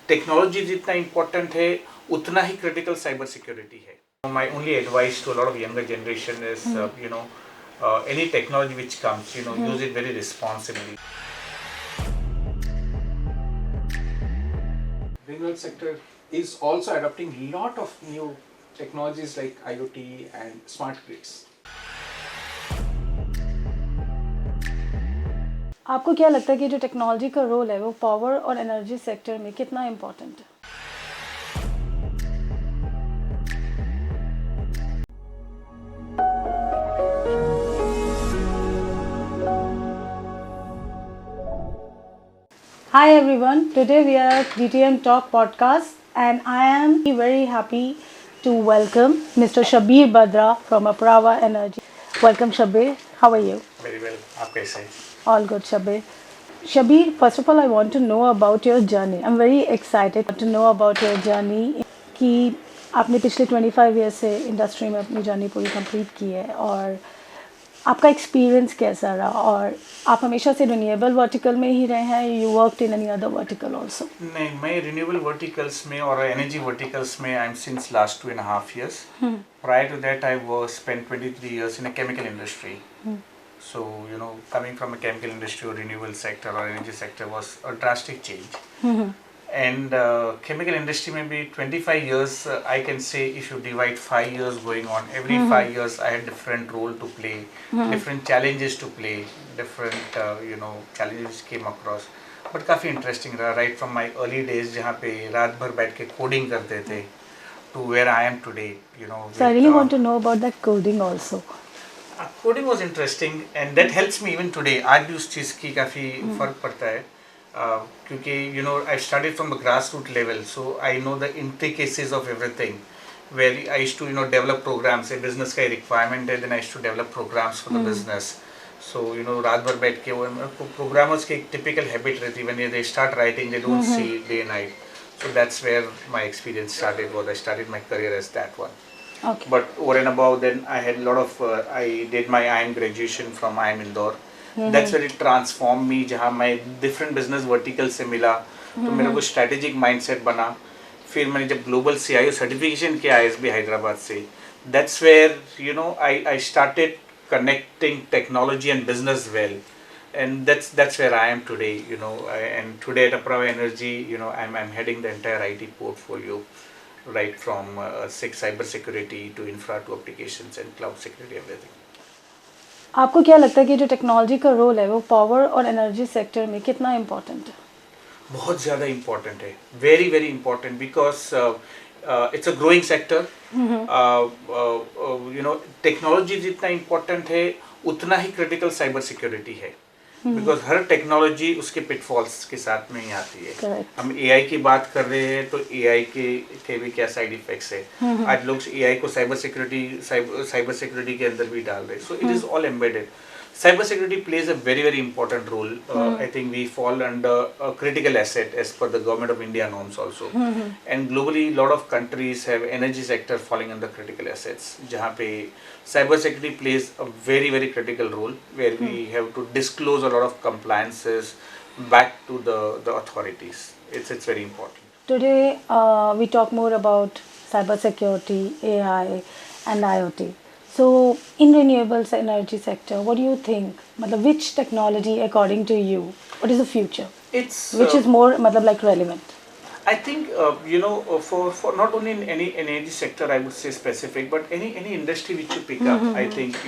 Technology जितना important है उतना ही क्रिटिकल साइबर सिक्योरिटी है. My only advice to a lot of younger generation is, any technology which comes, use it very responsibly. Renewable sector is also adopting a lot of new technologies like IoT and smart grids. आपको क्या लगता है कि जो technology का role है वो power और एनर्जी सेक्टर में कितना इम्पोर्टेंट है? Hi everyone, today we are at DTM Talk podcast and I am very happy to welcome Mr. Shabbir Badra from Apraava Energy. Welcome Shabbir, how are you? Very well. आप कैसे हैं? All good Shabbir. Shabbir, first of all I want to know about your journey. I'm very excited to know about your journey कि आपने पिछले 25 years से industry में अपनी journey पूरी कंप्लीट की है और आपका एक्सपीरियंस कैसा रहा और आप हमेशा से रिन्यूएबल वर्टिकल में ही रहे हैं, you worked in any other vertical also? नहीं, मैं रिन्यूएबल वर्टिकल्स में और एनर्जी वर्टिकल्स में I am since last 2.5 years. Prior to that I was spent 23 years in a chemical industry. So coming from a chemical industry or renewable sector or energy sector was a drastic change. And chemical industry में भी 25 years, I can say if you divide 5 years going on, every 5 years I had different role to play, different challenges to play, different challenges came across. But काफ़ी interesting रहा, right from my early days जहाँ पे रात भर बैठ के coding करते थे to where I am today. So I really want to know about that coding also. Coding was interesting and that helps me even today. आज भी उस चीज़ की काफ़ी फर्क पड़ता है. क्योंकि I started from the grassroots level, so I know the intricacies of everything. Where I used to develop programs. A business का requirement है, then I used to develop programs for the business. So रात भर बैठ के वो programmers की एक typical habit रहती है, when they start writing they don't see day and night. So that's where my experience started. I started my career as that one. Okay. But over and above, then I had a lot of I did my IIM graduation from IIM-Indore. That's where it transformed me. जहाँ मैं different business vertical से मिला तो मेरा को strategic mindset बना. फिर मैंने जब Global CIO certification किया ISB हैदराबाद से, that's where I started connecting technology and business well, and that's where I am today. And today at Apraava Energy, I'm heading the entire IT portfolio, right from cyber security to infra to applications and cloud security, everything. आपको क्या लगता है कि जो technology का role है वो power और एनर्जी सेक्टर में कितना इम्पोर्टेंट है? बहुत ज़्यादा इम्पोर्टेंट है, very very important, because it's a growing sector. Technology जितना इम्पोर्टेंट है उतना ही क्रिटिकल साइबर सिक्योरिटी है. बिकॉज हर टेक्नोलॉजी उसके पिटफॉल्स के साथ में ही आती है. Correct. हम एआई की बात कर रहे हैं तो एआई के भी क्या साइड इफेक्ट्स है. आज लोग एआई को साइबर सिक्योरिटी के अंदर भी डाल रहे हैं. So it is all embedded. Cyber security plays a very very important role. I think we fall under a critical asset as per the government of India norms also. And globally, a lot of countries have energy sector falling under critical assets. जहाँ पे cyber security plays a very very critical role, where we have to disclose a lot of compliances back to the authorities. It's very important. Today we talk more about cyber security, AI and IoT. So in renewables energy sector, what do you think? मतलब which technology according to you, what is the future? Which is more like relevant? I think for not only in any energy sector I would say specific, but any industry which you pick up, I think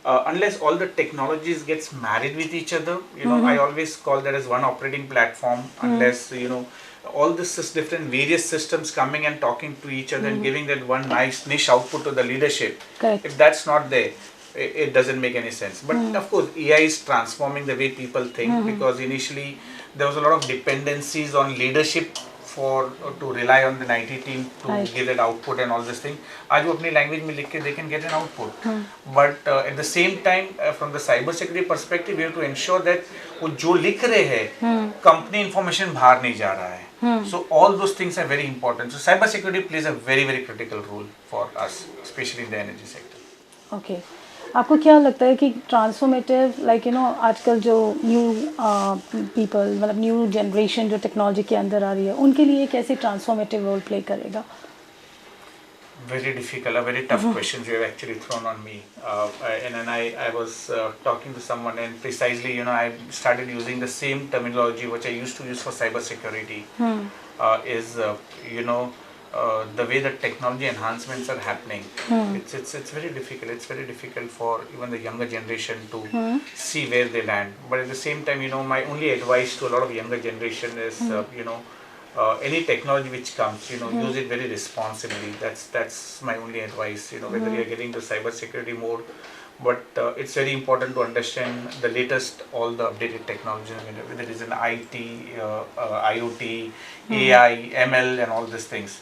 unless all the technologies gets married with each other, I always call that as one operating platform. Unless all this different various systems coming and talking to each other and giving that one nice niche output to the leadership. Correct. If that's not there, it doesn't make any sense. But of course AI is transforming the way people think, because initially there was a lot of dependencies on leadership to rely on the IT team to give that output and all this thing. आज वो अपनी language में लिख के they can get an output. But at the same time, from the cyber security perspective, we have to ensure that वो जो लिख रहे हैं company information बाहर नहीं जा रहा है. So all those things are very important. So cyber security plays a very very critical role for us, especially in the energy sector. Okay. आपको क्या लगता है कि ट्रांसफॉर्मेटिव लाइक आजकल जो न्यू पीपल मतलब न्यू जनरेशन जो टेक्नोलॉजी के अंदर आ रही है उनके लिए कैसे ट्रांसफॉर्मेटिव रोल प्ले करेगा? Very difficult, a very tough question you have actually thrown on me. And then I was talking to someone, and precisely, I started using the same terminology which I used to use for cyber security. Is the way the technology enhancements are happening. It's very difficult. It's very difficult for even the younger generation to see where they land. But at the same time, my only advice to a lot of younger generation is, any technology which comes, use it very responsibly. That's my only advice. Whether you're getting to cyber security mode, but it's very important to understand the latest, all the updated technology. Whether it is an IT, IoT, AI, ML, and all these things.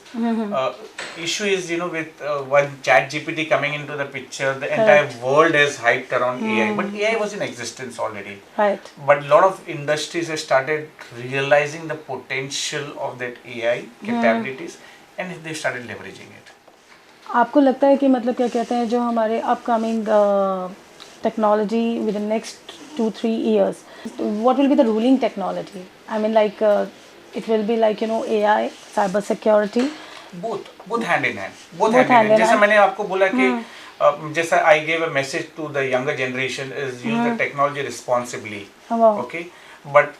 Issue is, with one Chat GPT coming into the picture, the entire world is hyped around AI. But AI was in existence already. Right. But a lot of industries have started realizing the potential of that AI capabilities, and they started leveraging it. आपको लगता है कि मतलब क्या कहते हैं जो हमारे upcoming technology with in next 2-3 years, what will be the ruling technology? I mean, like it will be like AI, cyber security. Both hand in hand. Both hand in hand. जैसे मैंने आपको बोला कि जैसा I gave a message to the younger generation is use the technology responsibly. Okay, but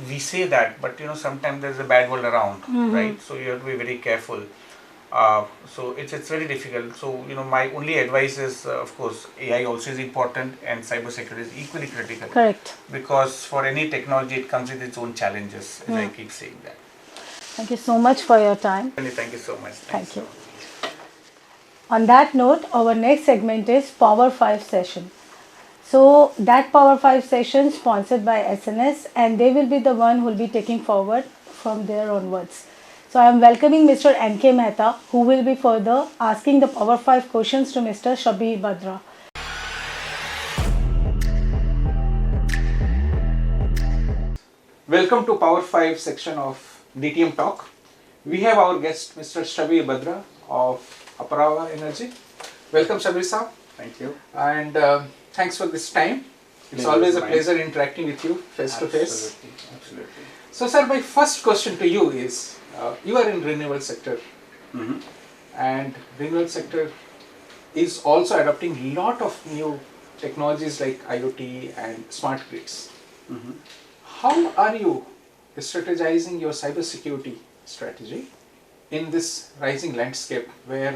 we say that, but sometimes there's a bad world around, right? So you have to be very careful. So it's very difficult. So my only advice is, of course, AI also is important, and cyber security is equally critical. Correct. Because for any technology, it comes with its own challenges. As I keep saying that. Thank you so much for your time. Thank you so much. Thank you. On that note, our next segment is Power 5 session. So that Power 5 session sponsored by SNS, and they will be the one who will be taking forward from there onwards. So I am welcoming Mr. N.K. Mehta, who will be further asking the Power 5 questions to Mr. Shabbir Badra. Welcome to Power 5 section of DTM Talk. We have our guest Mr. Shabbir Badra of Apraava Energy. Welcome, Shabbir Saab. Thank you. And thanks for this time. It's always a pleasure interacting with you face to face. Absolutely. So, sir, my first question to you is, you are in renewable sector, and renewable sector is also adopting a lot of new technologies like IoT and smart grids. How are you strategizing your cybersecurity strategy in this rising landscape, where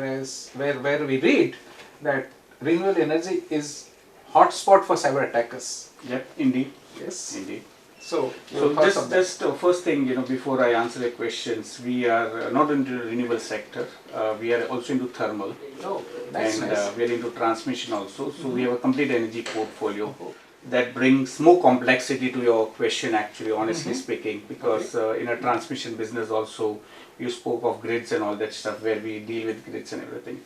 we read that renewable energy is hotspot for cyber attackers? Yep, indeed. Yes. Indeed. So just first thing, before I answer the questions, we are not into the renewable sector. We are also into thermal. Oh, that's and nice. we are into transmission also. So we have a complete energy portfolio that brings more complexity to your question, actually, honestly speaking, because in a transmission business also, you spoke of grids and all that stuff, where we deal with grids and everything.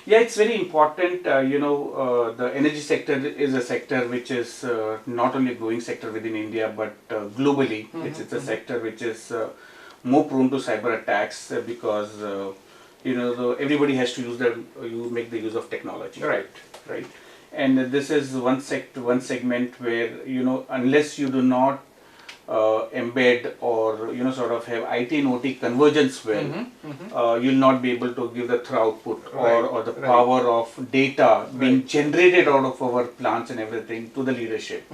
Yeah, it's very important. The energy sector is a sector which is not only a growing sector within India, but globally, it's a sector which is more prone to cyber attacks because everybody has to make the use of technology. Right. And this is one segment where unless you do not embed or sort of have IT and OT convergence well, you'll not be able to give the throughput or the power of data being generated out of our plants and everything to the leadership.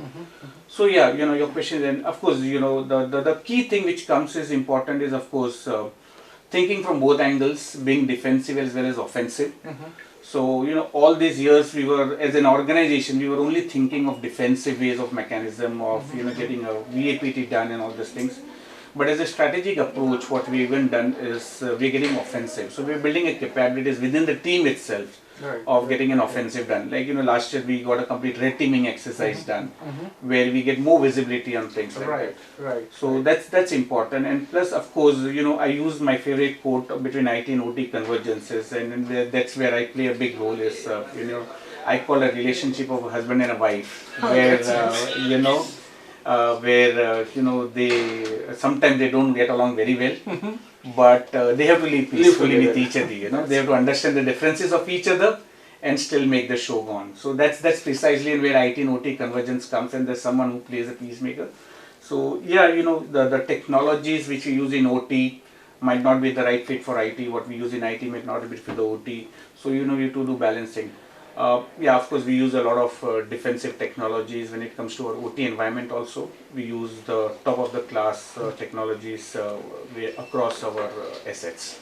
So yeah, your question, and of course the key thing which comes is important is, of course, thinking from both angles, being defensive as well as offensive. So all these years we were, as an organization, we were only thinking of defensive ways of mechanism of getting a VAPT done and all these things. But as a strategic approach, what we've even done is we're getting offensive. So we're building a capabilities within the team itself of getting an offensive done. Like last year we got a complete red teaming exercise done, where we get more visibility on things like that. Right. So that's important. And plus, of course, I use my favorite quote between IT and OT convergences, and that's where I play a big role. Is I call a relationship of a husband and a wife, where they sometimes they don't get along very well, but they have to live peacefully with each other. They have to understand the differences of each other and still make the show go on. So that's precisely where IT and OT convergence comes, and there's someone who plays a peacemaker. So yeah, the technologies which we use in OT might not be the right fit for IT. What we use in IT might not be fit for the OT. So you have to do balancing. Yeah, of course we use a lot of defensive technologies when it comes to our OT environment. Also, we use the top of the class technologies across our assets.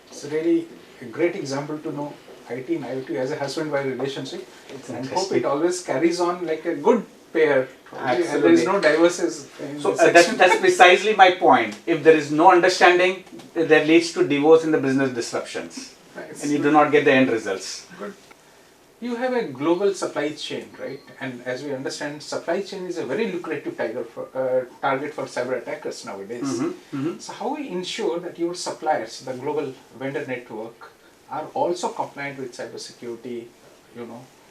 It's really a great example to know IT and IoT as a husband-wife relationship, and hope it always carries on like a good pair. Absolutely. And there is no divorces. So that's precisely my point. If there is no understanding, that leads to divorce in the business disruptions, and you do not get the end results. Good. You have a global supply chain, right? And as we understand, supply chain is a very lucrative target for cyber attackers nowadays. So how we ensure that your suppliers, the global vendor network, are also compliant with cybersecurity,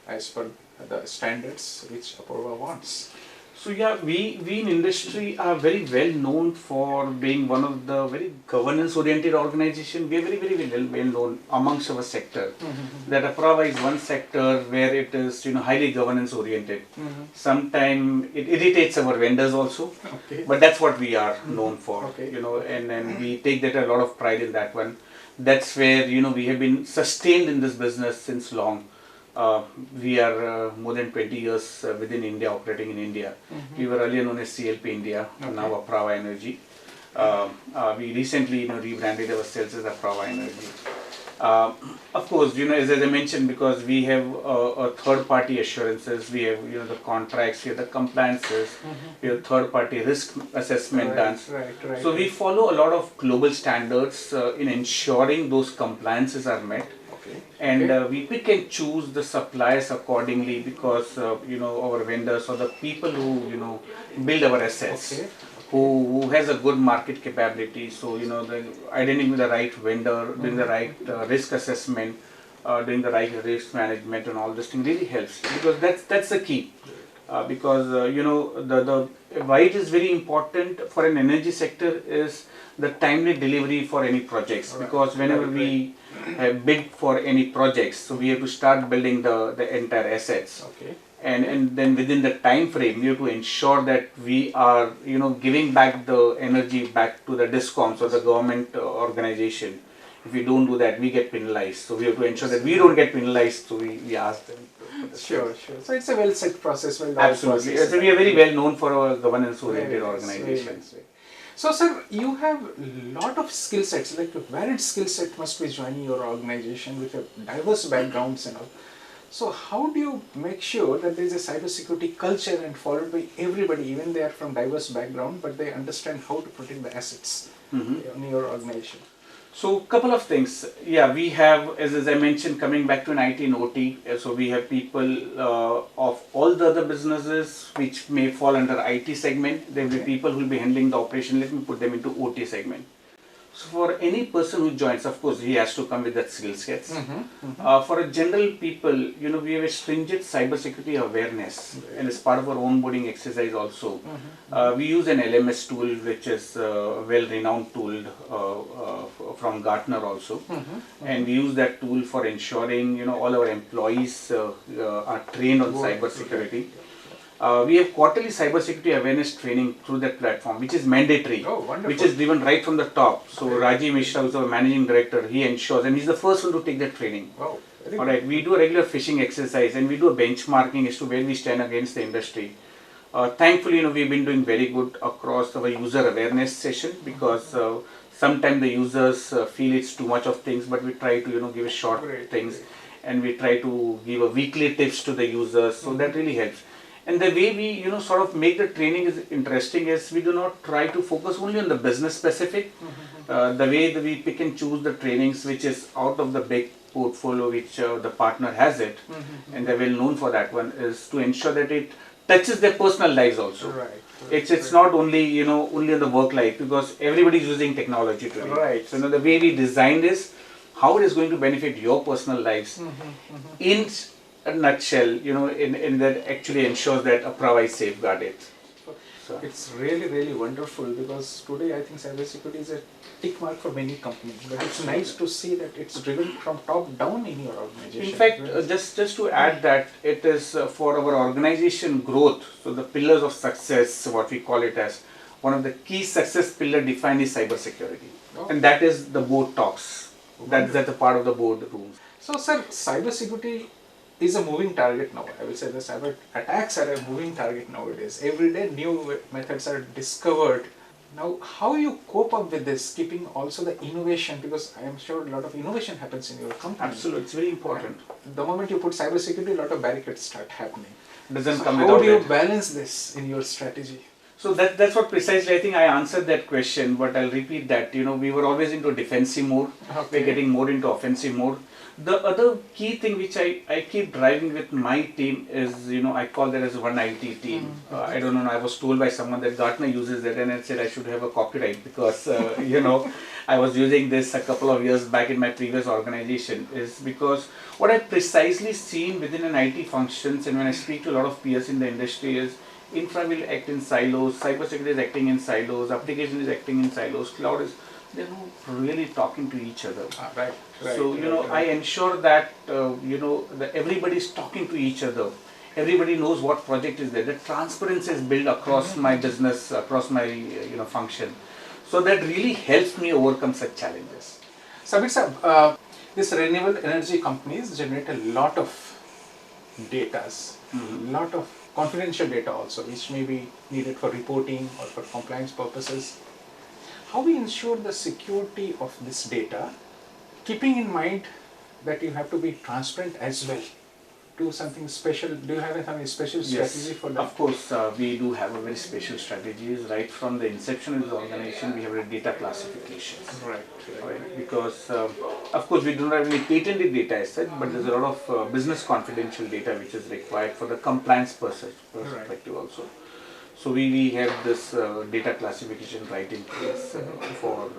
as per the standards which Apraava wants? So yeah, we in industry are very well known for being one of the very governance oriented organization. We are very well known amongst our sector. That Apraava is one sector where it is highly governance oriented. Sometimes it irritates our vendors also, but that's what we are known for. And we take that a lot of pride in that one. That's where we have been sustained in this business since long. We are more than 20 years within India, operating in India. We were earlier known as CLP India, now Apraava Energy. We recently rebranded ourselves as Apraava Energy. Of course, as I mentioned, because we have a third-party assurances, we have the contracts, we have the compliances, we have third-party risk assessment done. So we follow a lot of global standards in ensuring those compliances are met. And we pick and choose the suppliers accordingly, because our vendors or the people who build our assets, who has a good market capability. So identifying the right vendor, doing the right risk assessment, doing the right risk management, and all this thing really helps, because that's the key. Because the why it is very important for an energy sector is the timely delivery for any projects. Because whenever we have bid for any projects, so we have to start building the entire assets. And then within the time frame, we have to ensure that we are giving back the energy back to the DISCOMs or the government organization. If we don't do that, we get penalized. So we have to ensure that we don't get penalized. So we ask them. Sure. So it's a well set process. Absolutely. So we are very well known for our governance oriented organization. So sir, you have a lot of skill sets, like a varied skill set must be joining your organization with a diverse backgrounds and all. So how do you make sure that there is a cybersecurity culture and followed by everybody, even they are from diverse background, but they understand how to protect the assets in your organization? So couple of things. Yeah, we have, as I mentioned, coming back to an IT and OT, so we have people of all the other businesses which may fall under IT segment. There will be people who will be handling the operation. Let me put them into OT segment. So for any person who joins, of course, he has to come with that skill sets. For a general people, we have a stringent cybersecurity awareness, and as part of our onboarding exercise also, we use an LMS tool, which is a well-renowned tool from Gartner also, and we use that tool for ensuring all our employees are trained on cybersecurity. We have quarterly cybersecurity awareness training through that platform, which is mandatory, which is driven right from the top. So Rajiv Mishra, who's our managing director, he ensures, and he's the first one to take that training. All right, we do a regular phishing exercise, and we do a benchmarking as to where we stand against the industry. Thankfully, we've been doing very good across our user awareness session, because sometimes the users feel it's too much of things, but we try to give short things, and we try to give a weekly tips to the users, so that really helps. And the way we sort of make the training is interesting is we do not try to focus only on the business specific. The way that we pick and choose the trainings which is out of the big portfolio which the partner has it, and they're well known for that one, is to ensure that it touches their personal lives also. It's not only only on the work life, because everybody is using technology today. So the way we designed is how it is going to benefit your personal lives in a nutshell, in that actually ensures that Apraava is safeguarded. So It's really, really wonderful because today I think cybersecurity is a tick mark for many companies. But it's nice to see that it's driven from top down in your organization. in fact, just to add that it is for our organization growth. So the pillars of success, what we call it as one of the key success pillar defined is cybersecurity, Oh. and that is the board talks. That's a part of the board rules. So, sir, cybersecurity is a moving target now. I will say the cyber attacks are a moving target nowadays. Every day new methods are discovered. Now, how you cope up with this, keeping also the innovation, because I am sure a lot of innovation happens in your company. Absolutely, it's very important. And the moment you put cybersecurity, a lot of barricades start happening. Doesn't So come how without do you it. balance this in your strategy? So that's what precisely I think I answered that question, but I'll repeat that. We were always into defensive mode. Okay. We're getting more into offensive mode. The other key thing which I keep driving with my team is, I call that as one IT team. I don't know, I was told by someone that Gartner uses that, and I said I should have a copyright because, I was using this a couple of years back in my previous organization, is because what I've precisely seen within an IT functions, and when I speak to a lot of peers in the industry, is infra will act in silos, cybersecurity is acting in silos, application is acting in silos, cloud is, they're not really talking to each other. Right. So, I ensure that, that everybody is talking to each other. Everybody knows what project is there. The transparency is built across my business, across my, function. So that really helps me overcome such challenges. Shabbir sir, these renewable energy companies generate a lot of data, lot of confidential data also, which may be needed for reporting or for compliance purposes. How we ensure the security of this data, keeping in mind that you have to be transparent as well. Do something special. Do you have any special strategy for that? Of course, we do have a very special strategies. Right from the inception of the organization, we have a data classification. Right. Because, of course, we do not have any patented data as such, but there's a lot of business confidential data which is required for the compliance perspective also. So we have this data classification right in place for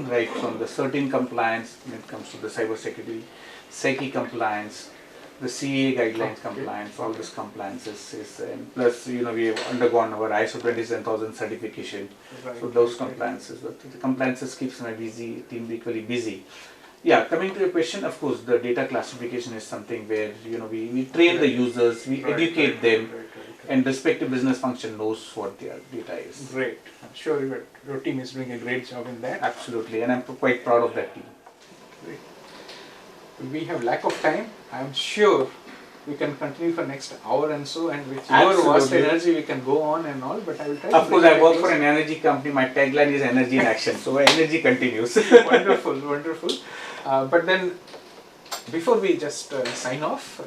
right from the certain compliance when it comes to the cybersecurity, SECI compliance, the CA guidelines compliance, all this compliances is, and plus we have undergone our ISO 27000 certification. So those compliances, but the compliances keeps my team equally busy. Yeah, coming to your question, of course, the data classification is something where we train the users, we educate them, and respective business function knows what their data is. Great. I'm sure your team is doing a great job in that. Absolutely, and I'm quite proud of that team. Great. We have lack of time. I'm sure we can continue for next hour and so, and with your vast energy we can go on and all, but I will try. Of course, I work for an energy company. My tagline is energy in action, so energy continues. Wonderful, wonderful. But then, before we just sign off,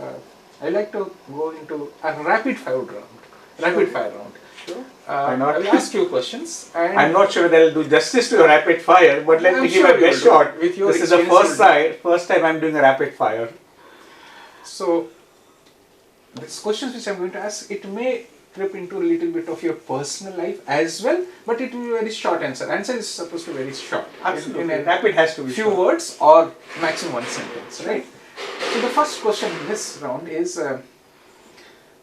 I like to go into a rapid fire round. Sure. Why not? I will ask you questions. And I'm not sure that I'll do justice to a rapid fire, but let me give a best shot. With your This is the first time I'm doing a rapid fire. So, these questions which I'm going to ask, it may trip into a little bit of your personal life as well, but it will be a very short answer. Answer is supposed to be very short. Absolutely. In a Rapid has to be few short. words or maximum one sentence, right? So the first question in this round is,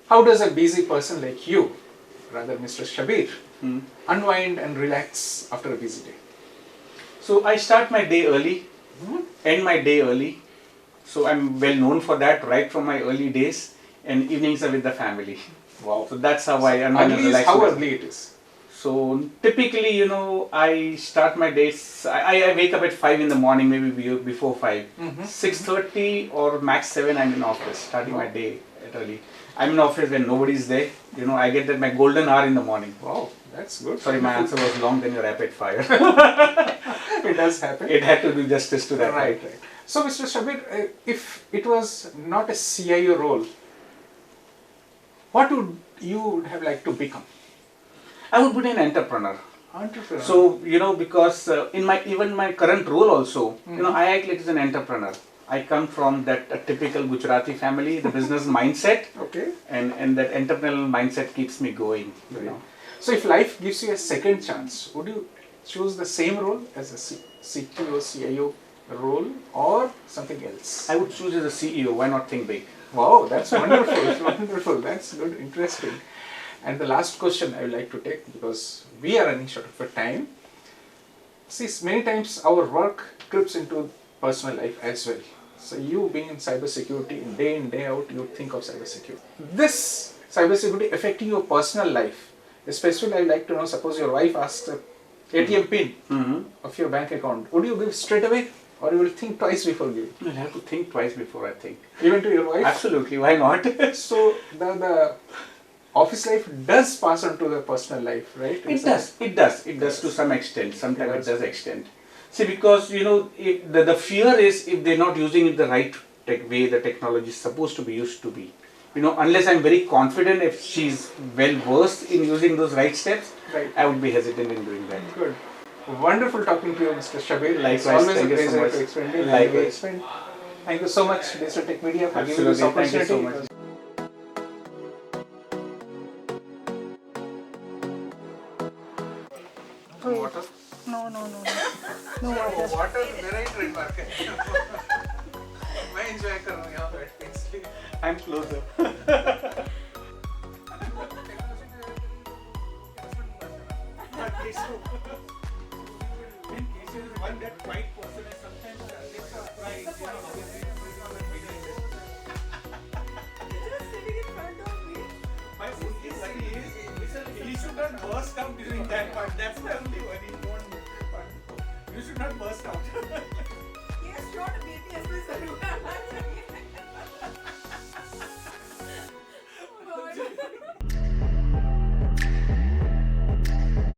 how does a busy person like you, rather Mr. Shabbir, unwind and relax after a busy day? So I start my day early, end my day early. So I'm well known for that right from my early days, and evenings are with the family. Wow. So that's how I unwind and relax. How early it is? So typically, I start my days, I wake up at 5 in the morning, maybe before 5. 6:30 or max 7 I'm in office, starting my day at early. I'm in office when nobody's there. I get that my golden hour in the morning. Wow, that's good. Sorry, my answer was long than your rapid fire. It does happen. It had to do justice to that. Right. So Mr. Shabbir, if it was not a CIO role, what would you have liked to become? I would be an entrepreneur. Entrepreneur. So, because in my current role also, I act like as an entrepreneur. I come from that typical Gujarati family, the business mindset. Okay. And that entrepreneurial mindset keeps me going. So if life gives you a second chance, would you choose the same role as a CTO, CIO role or something else? I would choose as a CEO. Why not think big? Wow, that's wonderful. Wonderful. That's good. Interesting. And the last question I would like to take, because we are running short of time. See, many times our work creeps into personal life as well. So you being in cybersecurity, day in, day out, you think of cybersecurity. This cybersecurity affecting your personal life, especially I would like to know, suppose your wife asks a ATM pin of your bank account, would you give straight away or you will think twice before giving? You'll have to think twice before I think. Even to your wife? Absolutely, why not? So the office life does pass on to the personal life, right? It does to some extent, sometimes it does extend. See, because if the fear is if they're not using it the right way the technology is supposed to be used to be. Unless I'm very confident if she's well versed in using those right steps, Right. I would be hesitant in doing that. Good. Wonderful talking to you, Mr. Shabbir. Likewise, It's always thank a you so pleasure much. to explain it. Likewise. Thank you so much, Digital Tech Media, for giving this Absolutely, thank you opportunity. so much. Water? No, no, no, no. No water. Water, मेरा ही trademark है. मैं enjoy कर रहा हूँ यहाँ बैठ के इसलिए. I'm closer. He should not burst out during that part. That's the only one he won't. You should not burst out. Yes, sure, BTS is everywhere.